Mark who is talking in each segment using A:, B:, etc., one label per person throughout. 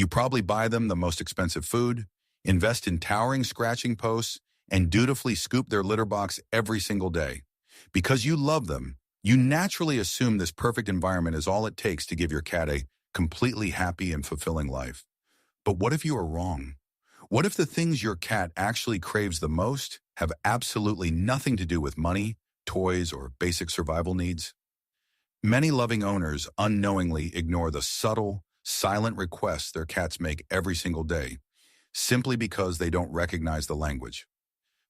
A: You probably buy them the most expensive food, invest in towering scratching posts, and dutifully scoop their litter box every single day. Because you love them, you naturally assume this perfect environment is all it takes to give your cat a completely happy and fulfilling life. But what if you are wrong? What if the things your cat actually craves the most have absolutely nothing to do with money, toys, or basic survival needs? Many loving owners unknowingly ignore the subtle, silent requests their cats make every single day, simply because they don't recognize the language.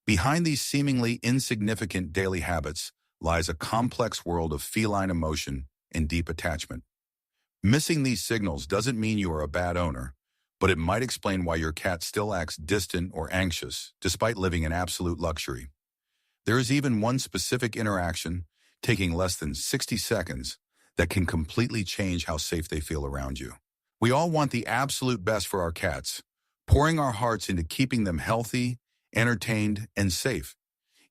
A: Behind these seemingly insignificant daily habits lies a complex world of feline emotion and deep attachment. Missing these signals doesn't mean you are a bad owner, but it might explain why your cat still acts distant or anxious despite living in absolute luxury. There is even one specific interaction, taking less than 60 seconds, that can completely change how safe they feel around you. We all want the absolute best for our cats, pouring our hearts into keeping them healthy, entertained, and safe.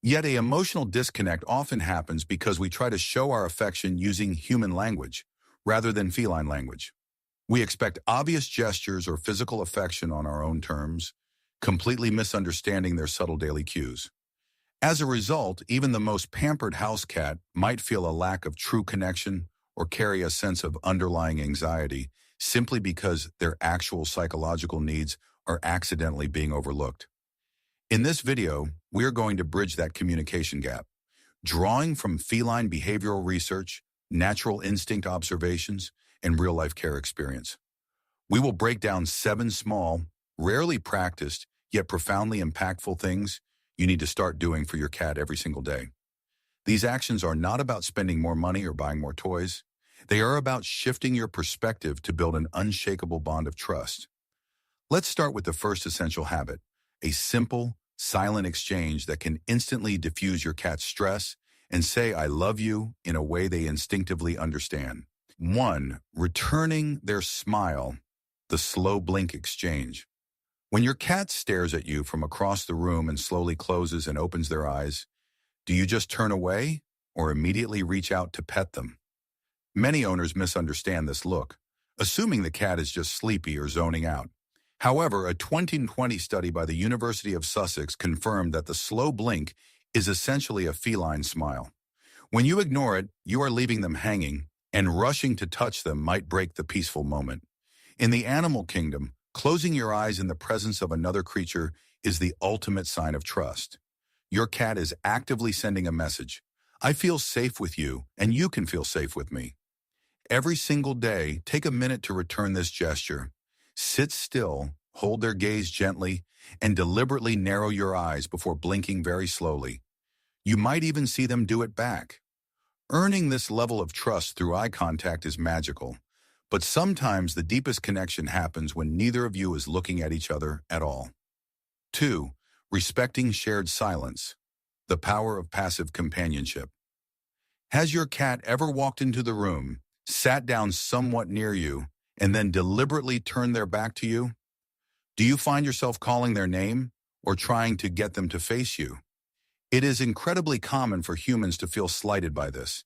A: Yet an emotional disconnect often happens because we try to show our affection using human language rather than feline language. We expect obvious gestures or physical affection on our own terms, completely misunderstanding their subtle daily cues. As a result, even the most pampered house cat might feel a lack of true connection or carry a sense of underlying anxiety simply because their actual psychological needs are accidentally being overlooked. In this video, we are going to bridge that communication gap, drawing from feline behavioral research, natural instinct observations, and real-life care experience. We will break down 7 small, rarely practiced, yet profoundly impactful things you need to start doing for your cat every single day. These actions are not about spending more money or buying more toys. They are about shifting your perspective to build an unshakable bond of trust. Let's start with the first essential habit, a simple, silent exchange that can instantly diffuse your cat's stress and say "I love you" in a way they instinctively understand. 1. Returning their smile, the slow blink exchange. When your cat stares at you from across the room and slowly closes and opens their eyes, do you just turn away or immediately reach out to pet them? Many owners misunderstand this look, assuming the cat is just sleepy or zoning out. However, a 2020 study by the University of Sussex confirmed that the slow blink is essentially a feline smile. When you ignore it, you are leaving them hanging, and rushing to touch them might break the peaceful moment. In the animal kingdom, closing your eyes in the presence of another creature is the ultimate sign of trust. Your cat is actively sending a message. I feel safe with you, and you can feel safe with me. Every single day, take a minute to return this gesture. Sit still, hold their gaze gently, and deliberately narrow your eyes before blinking very slowly. You might even see them do it back. Earning this level of trust through eye contact is magical, but sometimes the deepest connection happens when neither of you is looking at each other at all. 2. Respecting shared silence, the power of passive companionship. Has your cat ever walked into the room, sat down somewhat near you, and then deliberately turned their back to you? Do you find yourself calling their name or trying to get them to face you? It is incredibly common for humans to feel slighted by this,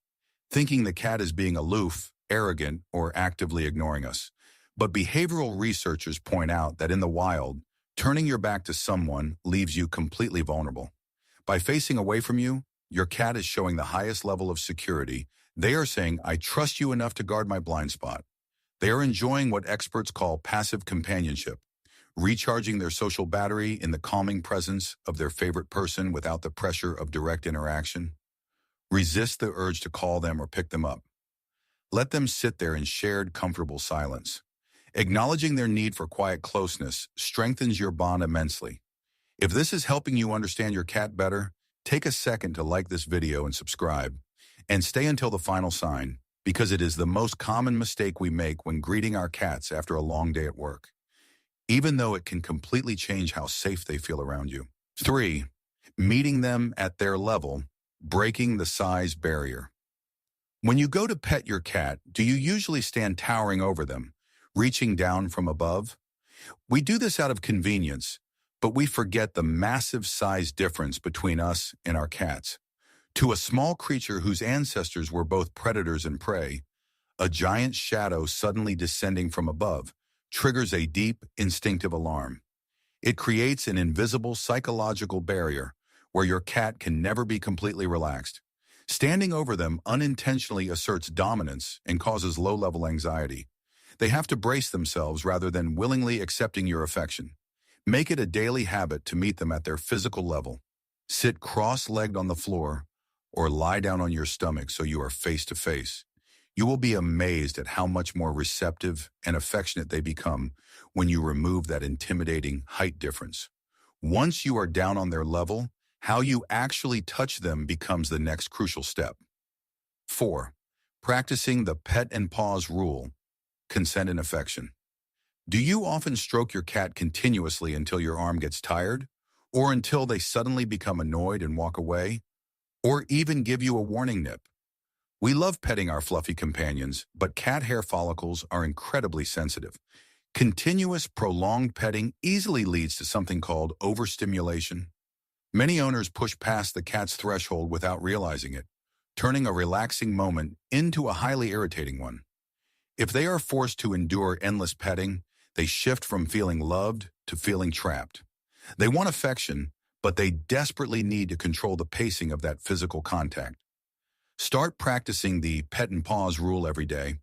A: thinking the cat is being aloof, arrogant, or actively ignoring us. But behavioral researchers point out that in the wild, turning your back to someone leaves you completely vulnerable. By facing away from you, your cat is showing the highest level of security. They are saying, I trust you enough to guard my blind spot. They are enjoying what experts call passive companionship, recharging their social battery in the calming presence of their favorite person without the pressure of direct interaction. Resist the urge to call them or pick them up. Let them sit there in shared, comfortable silence. Acknowledging their need for quiet closeness strengthens your bond immensely. If this is helping you understand your cat better, take a second to like this video and subscribe. And stay until the final sign, because it is the most common mistake we make when greeting our cats after a long day at work, even though it can completely change how safe they feel around you. 3. Meeting them at their level, breaking the size barrier. When you go to pet your cat, do you usually stand towering over them, reaching down from above? We do this out of convenience, but we forget the massive size difference between us and our cats. To a small creature whose ancestors were both predators and prey, a giant shadow suddenly descending from above triggers a deep, instinctive alarm. It creates an invisible psychological barrier where your cat can never be completely relaxed. Standing over them unintentionally asserts dominance and causes low-level anxiety. They have to brace themselves rather than willingly accepting your affection. Make it a daily habit to meet them at their physical level. Sit cross-legged on the floor or lie down on your stomach so you are face to face. You will be amazed at how much more receptive and affectionate they become when you remove that intimidating height difference. Once you are down on their level, how you actually touch them becomes the next crucial step. 4. Practicing the pet and paws rule, consent and affection. Do you often stroke your cat continuously until your arm gets tired, or until they suddenly become annoyed and walk away, or even give you a warning nip? We love petting our fluffy companions, but cat hair follicles are incredibly sensitive. Continuous, prolonged petting easily leads to something called overstimulation. Many owners push past the cat's threshold without realizing it, turning a relaxing moment into a highly irritating one. If they are forced to endure endless petting, they shift from feeling loved to feeling trapped. They want affection, but they desperately need to control the pacing of that physical contact. Start practicing the pet and paws rule every day.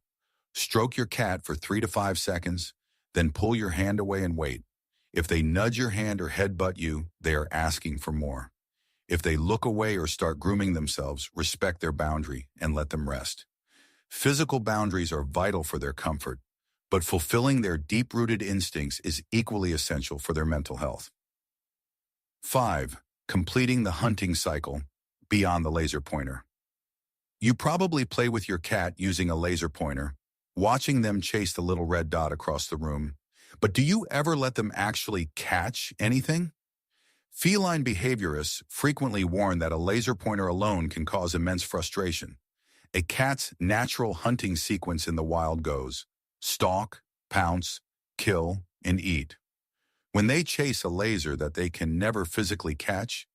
A: Stroke your cat for 3 to 5 seconds, then pull your hand away and wait. If they nudge your hand or headbutt you, they are asking for more. If they look away or start grooming themselves, respect their boundary and let them rest. Physical boundaries are vital for their comfort, but fulfilling their deep-rooted instincts is equally essential for their mental health. 5. Completing the hunting cycle beyond the laser pointer. You probably play with your cat using a laser pointer, watching them chase the little red dot across the room. But do you ever let them actually catch anything? Feline behaviorists frequently warn that a laser pointer alone can cause immense frustration. A cat's natural hunting sequence in the wild goes: stalk, pounce, kill, and eat. When they chase a laser that they can never physically catch,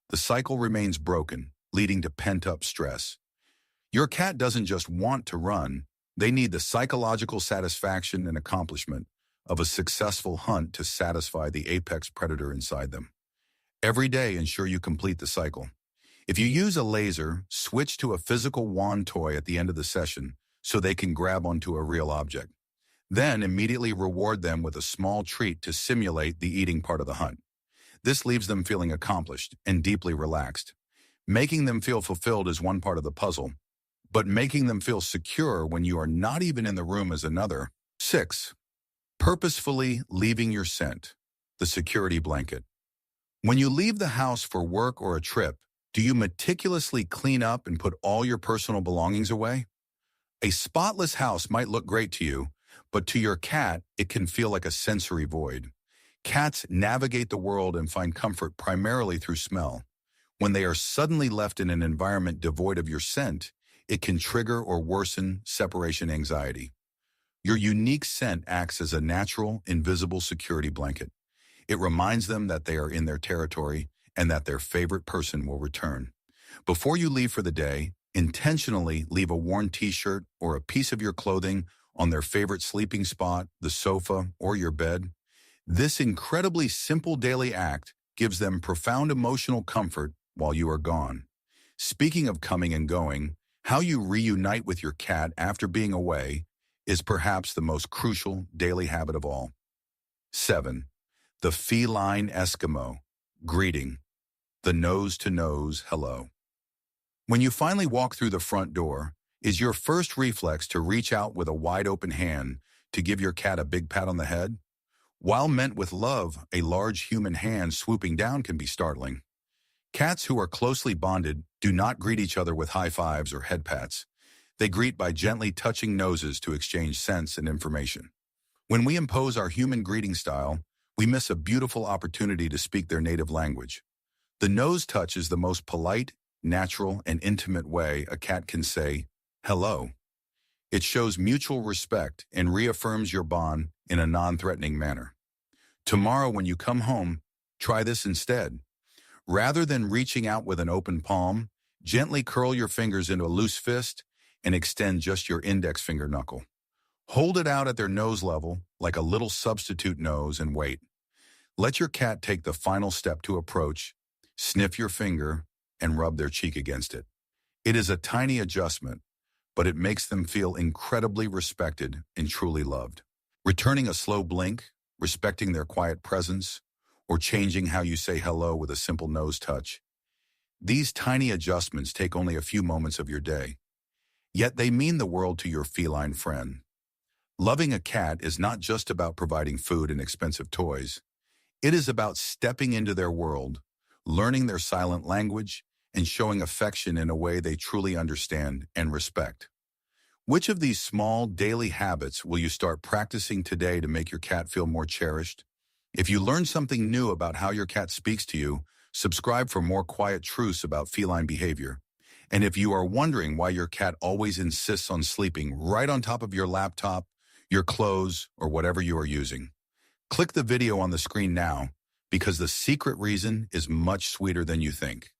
A: the cycle remains broken, leading to pent-up stress. Your cat doesn't just want to run, they need the psychological satisfaction and accomplishment of a successful hunt to satisfy the apex predator inside them. Every day, ensure you complete the cycle. If you use a laser, switch to a physical wand toy at the end of the session so they can grab onto a real object. Then immediately reward them with a small treat to simulate the eating part of the hunt. This leaves them feeling accomplished and deeply relaxed. Making them feel fulfilled is one part of the puzzle, but making them feel secure when you are not even in the room is another. 6. Purposefully leaving your scent, the security blanket. When you leave the house for work or a trip, do you meticulously clean up and put all your personal belongings away? A spotless house might look great to you, but to your cat, it can feel like a sensory void. Cats navigate the world and find comfort primarily through smell. When they are suddenly left in an environment devoid of your scent, it can trigger or worsen separation anxiety. Your unique scent acts as a natural, invisible security blanket. It reminds them that they are in their territory and that their favorite person will return. Before you leave for the day, intentionally leave a worn t-shirt or a piece of your clothing on their favorite sleeping spot, the sofa, or your bed. This incredibly simple daily act gives them profound emotional comfort while you are gone. Speaking of coming and going, how you reunite with your cat after being away is perhaps the most crucial daily habit of all. 7. The feline Eskimo, greeting, the nose-to-nose hello. When you finally walk through the front door, is your first reflex to reach out with a wide-open hand to give your cat a big pat on the head? While meant with love, a large human hand swooping down can be startling. Cats who are closely bonded do not greet each other with high fives or head pats. They greet by gently touching noses to exchange scents and information. When we impose our human greeting style, we miss a beautiful opportunity to speak their native language. The nose touch is the most polite, natural, and intimate way a cat can say, hello. It shows mutual respect and reaffirms your bond in a non-threatening manner. Tomorrow when you come home, try this instead. Rather than reaching out with an open palm, gently curl your fingers into a loose fist and extend just your index finger knuckle. Hold it out at their nose level, like a little substitute nose, and wait. Let your cat take the final step to approach, sniff your finger, and rub their cheek against it. It is a tiny adjustment, but it makes them feel incredibly respected and truly loved. Returning a slow blink, respecting their quiet presence, or changing how you say hello with a simple nose touch. These tiny adjustments take only a few moments of your day, yet they mean the world to your feline friend. Loving a cat is not just about providing food and expensive toys. It is about stepping into their world, learning their silent language, and showing affection in a way they truly understand and respect. Which of these small, daily habits will you start practicing today to make your cat feel more cherished? If you learn something new about how your cat speaks to you, subscribe for more quiet truths about feline behavior. And if you are wondering why your cat always insists on sleeping right on top of your laptop, your clothes, or whatever you are using, click the video on the screen now, because the secret reason is much sweeter than you think.